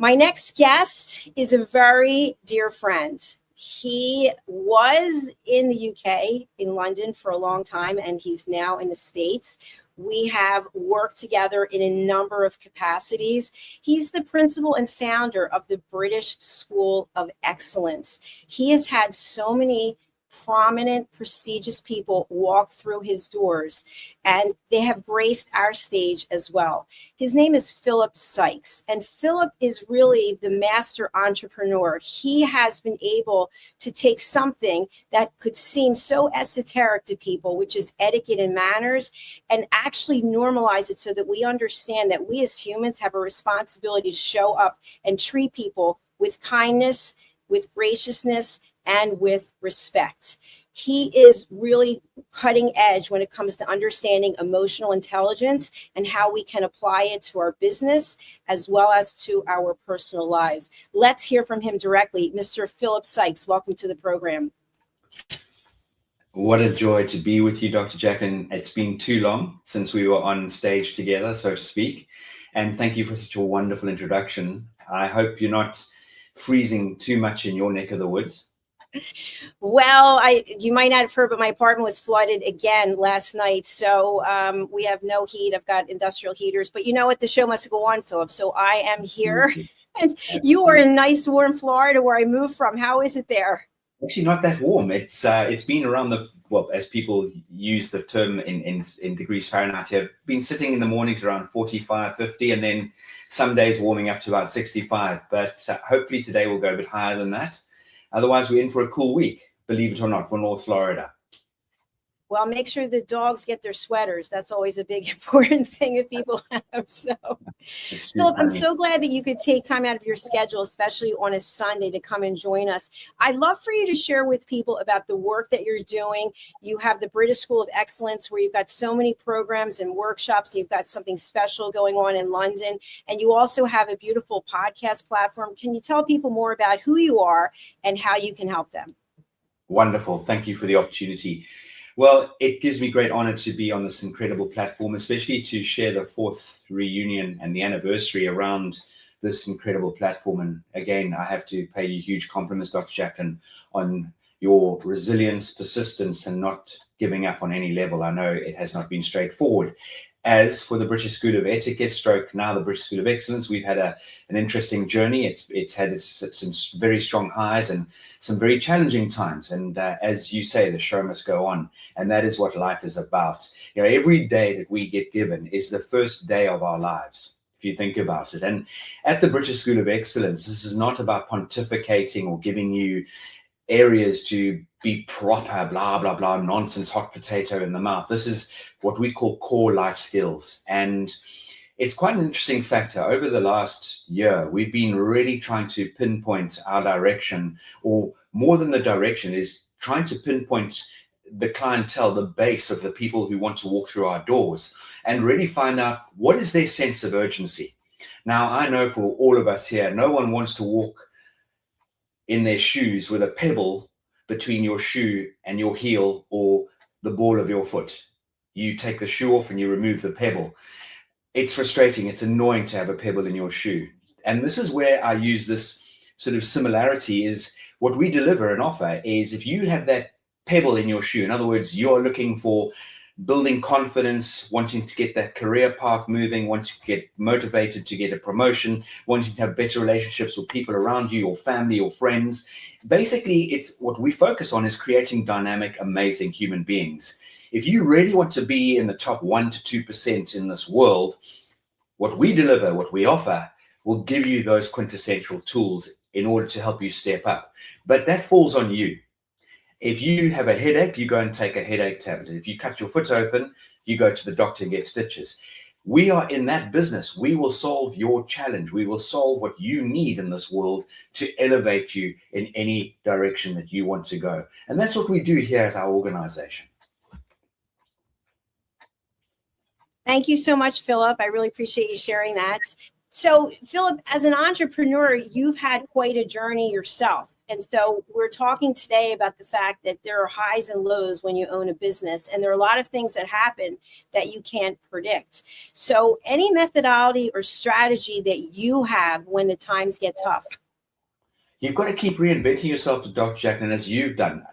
My next guest is a very dear friend. He was in the UK, in London, for a long time, and he's now in the States. We have worked together in a number of capacities. He's the principal and founder of the British School of Excellence. He has had so many prominent, prestigious people walk through his doors, and they have graced our stage as well. His name is Philip Sykes, and Philip is really the master entrepreneur. He has been able to take something that could seem so esoteric to people, which is etiquette and manners, and actually normalize it so that we understand that we as humans have a responsibility to show up and treat people with kindness, with graciousness, and with respect. He is really cutting edge when it comes to understanding emotional intelligence and how we can apply it to our business as well as to our personal lives. Let's hear from him directly. Mr. Philip Sykes, welcome to the program. What a joy to be with you, Dr. Jacqueline. It's been too long since we were on stage together, so to speak. And thank you for such a wonderful introduction. I hope you're not freezing too much in your neck of the woods. Well, you might not have heard, but my apartment was flooded again last night. So we have no heat. I've got industrial heaters. But you know what? The show must go on, Philip. So I am here. And you are in nice, warm Florida where I moved from. How is it there? Actually, not that warm. It's been around as people use the term in degrees Fahrenheit here, been sitting in the mornings around 45, 50, and then some days warming up to about 65. But hopefully today will go a bit higher than that. Otherwise, we're in for a cool week, believe it or not, for North Florida. Well, make sure the dogs get their sweaters. That's always a big, important thing that people have. So, Philip, I'm so glad that you could take time out of your schedule, especially on a Sunday, to come and join us. I'd love for you to share with people about the work that you're doing. You have the British School of Excellence, where you've got so many programs and workshops. You've got something special going on in London, and you also have a beautiful podcast platform. Can you tell people more about who you are and how you can help them? Wonderful. Thank you for the opportunity. Well, it gives me great honor to be on this incredible platform, especially to share the 4th reunion and the anniversary around this incredible platform. And again, I have to pay you huge compliments, Dr. Jacqueline, on your resilience, persistence, and not giving up on any level. I know it has not been straightforward. As for the British School of Etiquette, now the British School of Excellence, we've had an interesting journey. It's had some very strong highs and some very challenging times. And as you say, the show must go on. And that is what life is about. You know, every day that we get given is the first day of our lives, if you think about it. And at the British School of Excellence, this is not about pontificating or giving you areas to be proper, blah, blah, blah, nonsense, hot potato in the mouth. This is what we call core life skills. And it's quite an interesting factor. Over the last year, we've been really trying to pinpoint our direction, or more than the direction, is trying to pinpoint the clientele, the base of the people who want to walk through our doors, and really find out what is their sense of urgency. Now, I know for all of us here, no one wants to walk in their shoes with a pebble between your shoe and your heel or the ball of your foot. You take the shoe off and you remove the pebble. It's frustrating. It's annoying to have a pebble in your shoe. And this is where I use this sort of similarity, is what we deliver and offer is, if you have that pebble in your shoe, in other words, you're looking for building confidence, wanting to get that career path moving, wanting to get motivated to get a promotion, wanting to have better relationships with people around you, your family, your friends. Basically, it's what we focus on is creating dynamic, amazing human beings. If you really want to be in the top 1 to 2% in this world, what we deliver, what we offer, will give you those quintessential tools in order to help you step up. But that falls on you. If you have a headache, you go and take a headache tablet. If you cut your foot open, you go to the doctor and get stitches. We are in that business. We will solve your challenge. We will solve what you need in this world to elevate you in any direction that you want to go. And that's what we do here at our organization. Thank you so much, Philip. I really appreciate you sharing that. So, Philip, as an entrepreneur, you've had quite a journey yourself. And so we're talking today about the fact that there are highs and lows when you own a business, and there are a lot of things that happen that you can't predict. So any methodology or strategy that you have when the times get tough? You've got to keep reinventing yourself to Dr. Jacqueline, as you've done.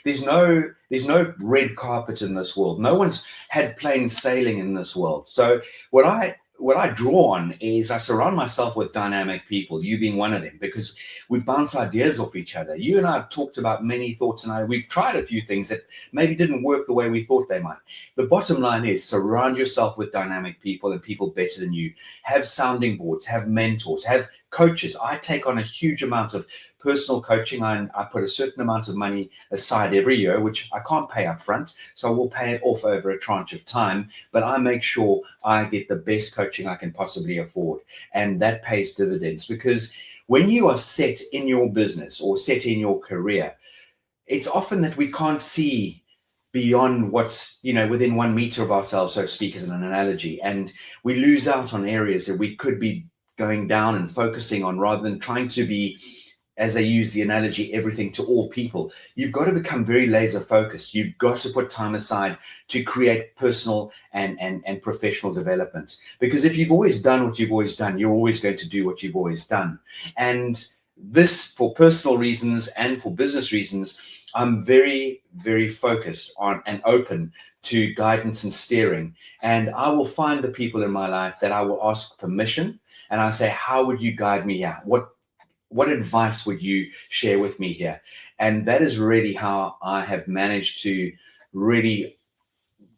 There's no red carpet in this world. No one's had plain sailing in this world. So what I draw on is I surround myself with dynamic people, you being one of them, because we bounce ideas off each other. You and I have talked about many thoughts, and we've tried a few things that maybe didn't work the way we thought they might. The bottom line is surround yourself with dynamic people and people better than you. Have sounding boards, have mentors, have coaches. I take on a huge amount of personal coaching. I put a certain amount of money aside every year, which I can't pay up front. So I will pay it off over a tranche of time, but I make sure I get the best coaching I can possibly afford. And that pays dividends, because when you are set in your business or set in your career, it's often that we can't see beyond what's, within 1 meter of ourselves, so to speak, as an analogy. And we lose out on areas that we could be going down and focusing on, rather than trying to be, as they use the analogy, everything to all people. You've got to become very laser focused. You've got to put time aside to create personal and professional development. Because if you've always done what you've always done, you're always going to do what you've always done. And this, for personal reasons and for business reasons, I'm very, very focused on and open to guidance and steering. And I will find the people in my life that I will ask permission. And I say, how would you guide me here? What advice would you share with me here? And that is really how I have managed to really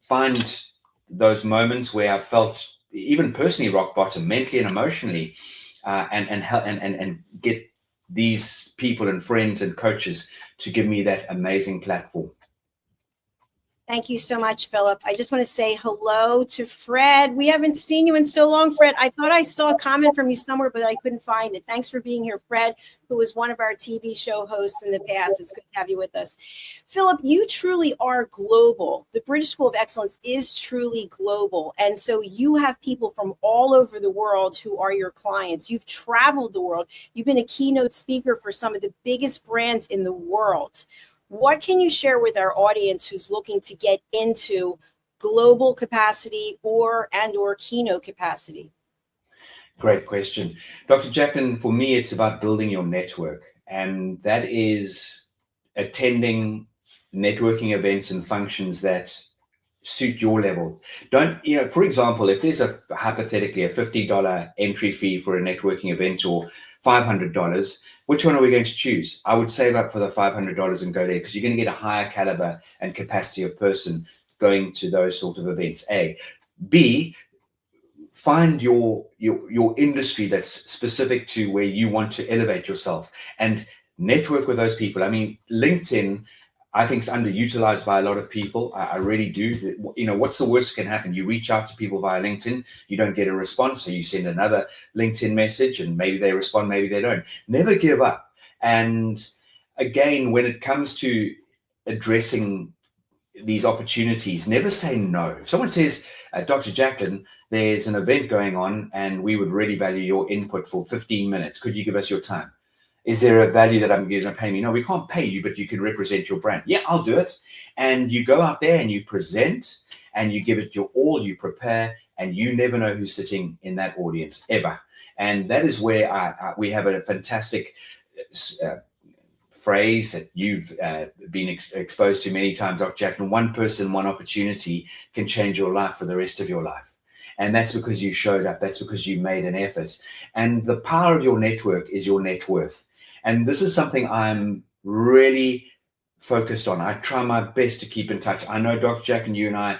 find those moments where I felt, even personally, rock bottom, mentally and emotionally, and get these people and friends and coaches to give me that amazing platform. Thank you so much, Philip. I just want to say hello to Fred. We haven't seen you in so long, Fred. I thought I saw a comment from you somewhere, but I couldn't find it. Thanks for being here, Fred, who was one of our TV show hosts in the past. It's good to have you with us. Philip, you truly are global. The British School of Excellence is truly global. And so you have people from all over the world who are your clients. You've traveled the world. You've been a keynote speaker for some of the biggest brands in the world. What can you share with our audience who's looking to get into global capacity or keynote capacity? Great question. Dr. Jacqueline, for me, it's about building your network. And that is attending networking events and functions that suit your level. For example, if there's hypothetically a $50 entry fee for a networking event, or $500, which one are we going to choose? I would save up for the $500 and go there, because you're going to get a higher caliber and capacity of person going to those sort of events. A. B, find your industry that's specific to where you want to elevate yourself and network with those people. I mean, LinkedIn, I think, is underutilized by a lot of people. I really do. What's the worst that can happen? You reach out to people via LinkedIn, you don't get a response, so you send another LinkedIn message, and maybe they respond, maybe they don't. Never give up. And again, when it comes to addressing these opportunities, never say no. If someone says, Dr. Jacqueline, there's an event going on and we would really value your input for 15 minutes. Could you give us your time? Is there a value that I'm going to pay me? No, we can't pay you, but you can represent your brand. Yeah, I'll do it. And you go out there and you present and you give it your all, you prepare, and you never know who's sitting in that audience ever. And that is where we have a fantastic phrase that you've been exposed to many times, Dr. Jacqueline. One person, one opportunity can change your life for the rest of your life. And that's because you showed up. That's because you made an effort. And the power of your network is your net worth. And this is something I'm really focused on. I try my best to keep in touch. I know, Dr. Jack, and you and I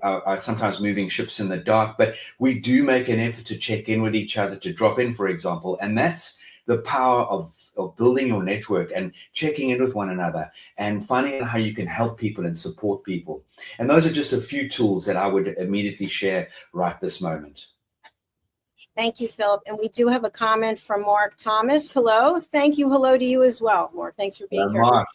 are sometimes moving ships in the dark, but we do make an effort to check in with each other, to drop in, for example. And that's the power of building your network and checking in with one another and finding out how you can help people and support people. And those are just a few tools that I would immediately share right this moment. Thank you, Philip. And we do have a comment from Mark Thomas. Hello. Thank you. Hello to you as well, Mark. Thanks for being here. Mark.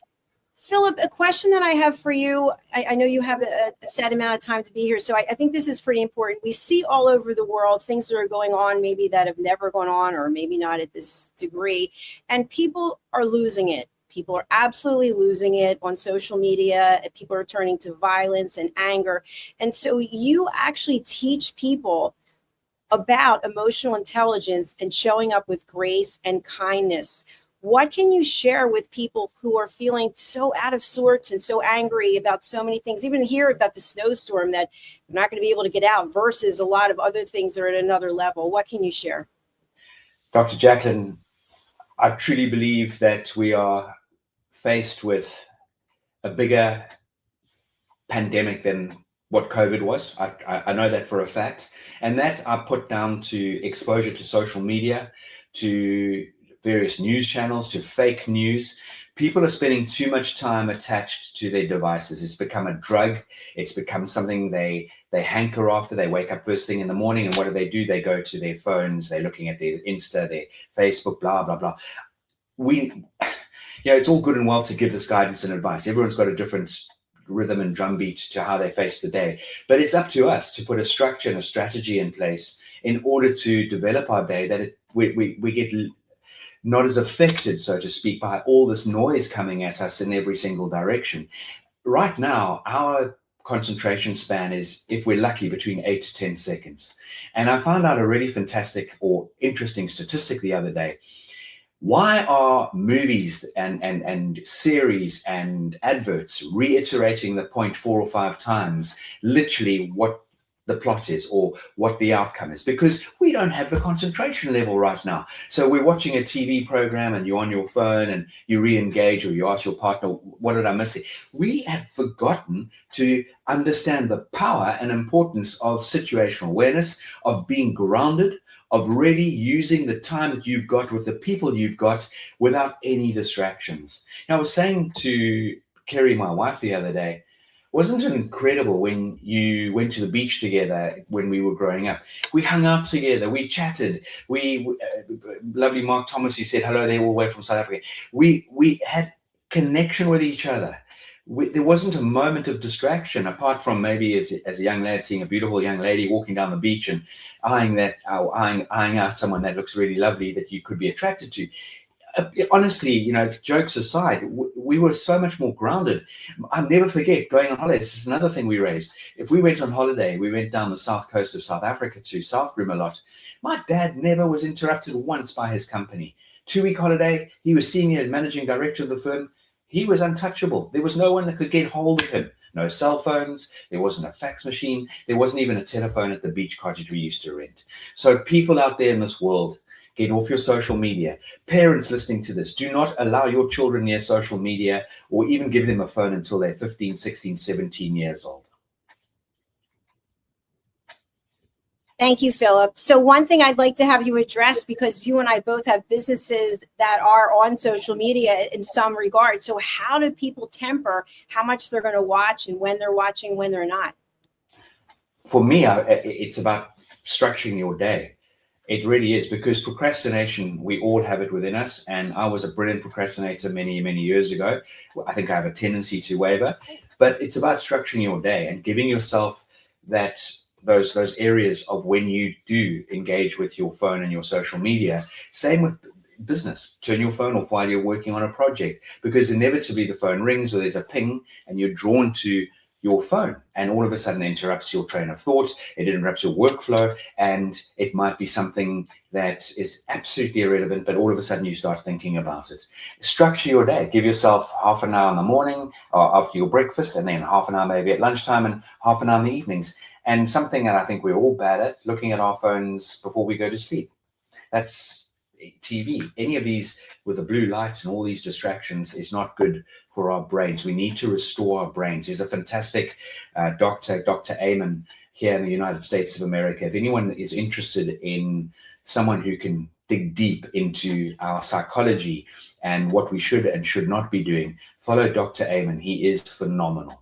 Philip, a question that I have for you. I know you have a set amount of time to be here, so I think this is pretty important. We see all over the world things that are going on, maybe that have never gone on, or maybe not at this degree, and people are losing it. People are absolutely losing it on social media. People are turning to violence and anger. And so you actually teach people about emotional intelligence and showing up with grace and kindness. What can you share with people who are feeling so out of sorts and so angry about so many things, even here about the snowstorm that they're not going to be able to get out versus a lot of other things that are at another level? What can you share? Dr. Jacqueline, I truly believe that we are faced with a bigger pandemic than what COVID was. I know that for a fact. And that I put down to exposure to social media, to various news channels, to fake news. People are spending too much time attached to their devices. It's become a drug. It's become something they hanker after. They wake up first thing in the morning, and what do? They go to their phones. They're looking at their Insta, their Facebook, blah, blah, blah. It's all good and well to give this guidance and advice. Everyone's got a different rhythm and drumbeat to how they face the day. But it's up to us to put a structure and a strategy in place in order to develop our day, that we get not as affected, so to speak, by all this noise coming at us in every single direction. Right now, our concentration span is, if we're lucky, between 8 to 10 seconds. And I found out a really fantastic or interesting statistic the other day. Why are movies and series and adverts reiterating the point 4 or 5 times, literally what the plot is or what the outcome is? Because we don't have the concentration level right now. So we're watching a TV program and you're on your phone and you re-engage, or you ask your partner, what did I miss? We have forgotten to understand the power and importance of situational awareness, of being grounded, of really using the time that you've got with the people you've got without any distractions. Now, I was saying to Kerry, my wife, the other day, wasn't it incredible when you went to the beach together when we were growing up? We hung out together, we chatted, lovely Mark Thomas, who said hello there all the way from South Africa. We had connection with each other. There wasn't a moment of distraction, apart from maybe as a young lad seeing a beautiful young lady walking down the beach and eyeing out someone that looks really lovely that you could be attracted to. Honestly, jokes aside, we were so much more grounded. I'll never forget going on holiday. This is another thing we raised. If we went on holiday, we went down the south coast of South Africa to South Rim a lot. My dad never was interrupted once by his company. 2-week holiday, he was senior managing director of the firm. He was untouchable. There was no one that could get hold of him. No cell phones. There wasn't a fax machine. There wasn't even a telephone at the beach cottage we used to rent. So people out there in this world, get off your social media. Parents listening to this, do not allow your children near social media or even give them a phone until they're 15, 16, 17 years old. Thank you, Philip. So one thing I'd like to have you address, because you and I both have businesses that are on social media in some regard. So how do people temper how much they're going to watch and when they're watching, when they're not? For me, it's about structuring your day. It really is, because procrastination, we all have it within us. And I was a brilliant procrastinator many, many years ago. I think I have a tendency to waver, but it's about structuring your day and giving yourself those areas of when you do engage with your phone and your social media. Same with business. Turn your phone off while you're working on a project, because inevitably the phone rings or there's a ping and you're drawn to your phone, and all of a sudden it interrupts your train of thought, it interrupts your workflow, and it might be something that is absolutely irrelevant, but all of a sudden you start thinking about it. Structure your day. Give yourself half an hour in the morning or after your breakfast, and then half an hour maybe at lunchtime, and half an hour in the evenings. And something that I think we're all bad at, looking at our phones before we go to sleep. That's TV. Any of these with the blue light and all these distractions is not good for our brains. We need to restore our brains. There's a fantastic Dr. Amen here in the United States of America. If anyone is interested in someone who can dig deep into our psychology and what we should and should not be doing, follow Dr. Amen. He is phenomenal.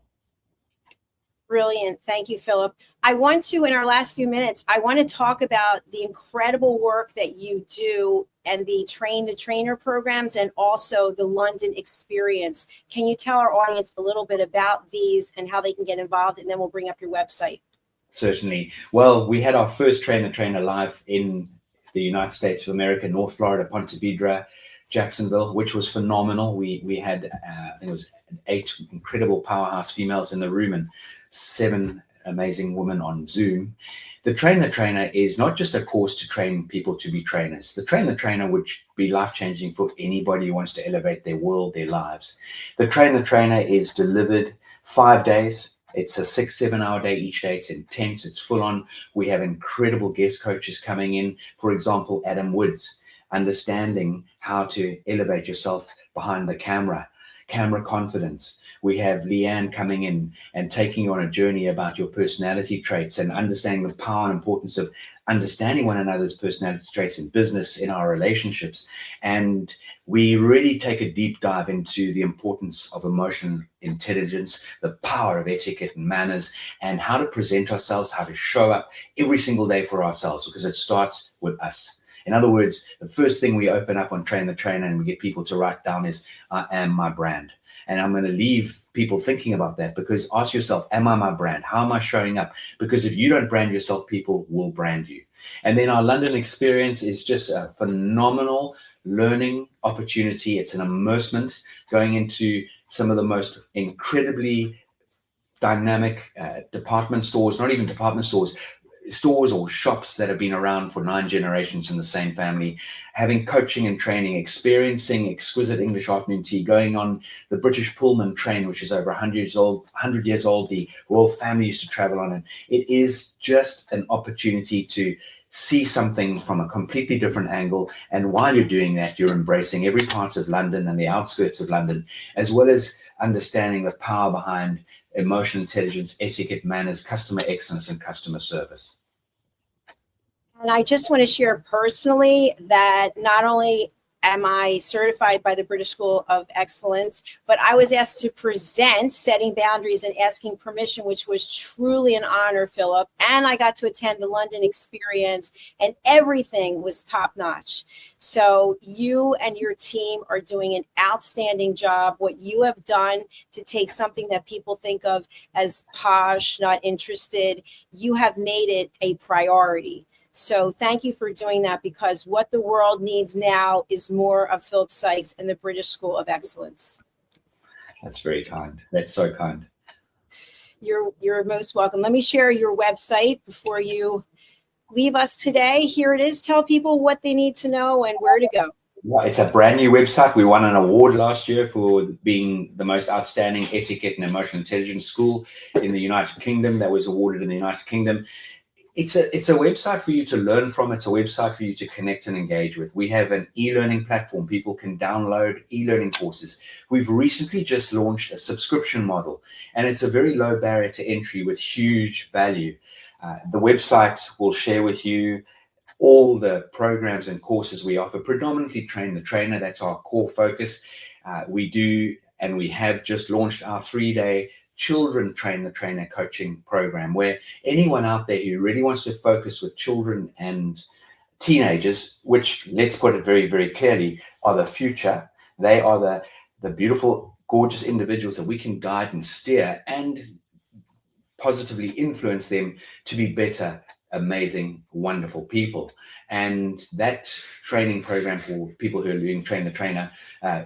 Brilliant. Thank you, Philip. I want to, in our last few minutes, I want to talk about the incredible work that you do and the Train the Trainer programs and also the London experience. Can you tell our audience a little bit about these and how they can get involved? And then we'll bring up your website. Certainly. Well, we had our first Train the Trainer live in the United States of America, North Florida, Ponte Vedra, Jacksonville, which was phenomenal. We had, I think it was 8 incredible powerhouse females in the room and 7 amazing women on Zoom. The Train the Trainer is not just a course to train people to be trainers. The Train the Trainer would be life-changing for anybody who wants to elevate their world, their lives. The Train the Trainer is delivered 5 days. It's a 6-7 hour day each day. It's intense. It's full on. We have incredible guest coaches coming in. For example, Adam Woods, understanding how to elevate yourself behind the camera confidence. We have Leanne coming in and taking you on a journey about your personality traits and understanding the power and importance of understanding one another's personality traits in business, in our relationships. And we really take a deep dive into the importance of emotional intelligence, the power of etiquette and manners, and how to present ourselves, how to show up every single day for ourselves, because it starts with us. In other words, the first thing we open up on Train the Trainer and we get people to write down is, I am my brand. And I'm going to leave people thinking about that, because ask yourself, am I my brand? How am I showing up? Because if you don't brand yourself, people will brand you. And then our London experience is just a phenomenal learning opportunity. It's an immersement going into some of the most incredibly dynamic department stores, not even department stores or shops that have been around for 9 generations in the same family, having coaching and training, experiencing exquisite English afternoon tea, going on the British Pullman train, which is over 100 years old, the royal family used to travel on it. It is just an opportunity to see something from a completely different angle. And while you're doing that, you're embracing every part of London and the outskirts of London, as well as understanding the power behind emotional intelligence, etiquette, manners, customer excellence, and customer service. And I just want to share personally that not only am I certified by the British School of Excellence, but I was asked to present setting boundaries and asking permission, which was truly an honor, Philip. And I got to attend the London experience, and everything was top notch. So you and your team are doing an outstanding job. What you have done to take something that people think of as posh, not interested, you have made it a priority. So thank you for doing that, because what the world needs now is more of Philip Sykes and the British School of Excellence. That's very kind. That's so kind. You're most welcome. Let me share your website before you leave us today. Here it is. Tell people what they need to know and where to go. Yeah, it's a brand new website. We won an award last year for being the most outstanding etiquette and emotional intelligence school in the United Kingdom. That was awarded in the United Kingdom. It's a website for you to learn from. It's a website for you to connect and engage with. We have an e-learning platform. People can download e-learning courses. We've recently just launched a subscription model, and it's a very low barrier to entry with huge value. The website will share with you all the programs and courses we offer, predominantly Train the Trainer. That's our core focus. We have just launched our 3-day Children Train the Trainer coaching program, where anyone out there who really wants to focus with children and teenagers, which, let's put it very, very clearly, are the future. They are the beautiful, gorgeous individuals that we can guide and steer and positively influence them to be better, amazing, wonderful people. And that training program for people who are doing Train the Trainer,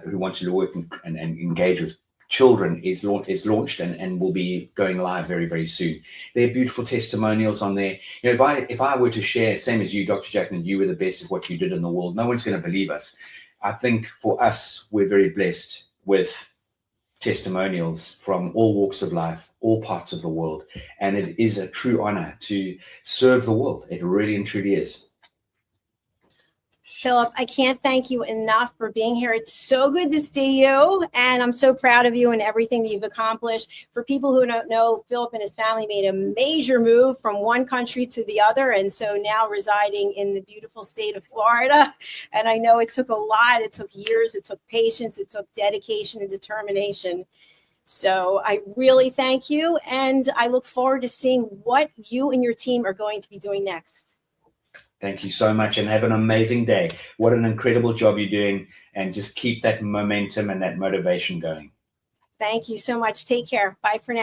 who want to work and engage with children is launched and will be going live very, very soon. There are beautiful testimonials on there. You know, if I were to share, same as you, Dr. Jackman, you were the best at what you did in the world, no one's going to believe us. I think for us, we're very blessed with testimonials from all walks of life, all parts of the world. And it is a true honor to serve the world. It really and truly is. Philip, I can't thank you enough for being here. It's so good to see you, and I'm so proud of you and everything that you've accomplished. For people who don't know, Philip and his family made a major move from one country to the other, and so now residing in the beautiful state of Florida. And I know it took a lot. It took years. It took patience. It took dedication and determination. So I really thank you, and I look forward to seeing what you and your team are going to be doing next. Thank you so much, and have an amazing day. What an incredible job you're doing, and just keep that momentum and that motivation going. Thank you so much. Take care. Bye for now.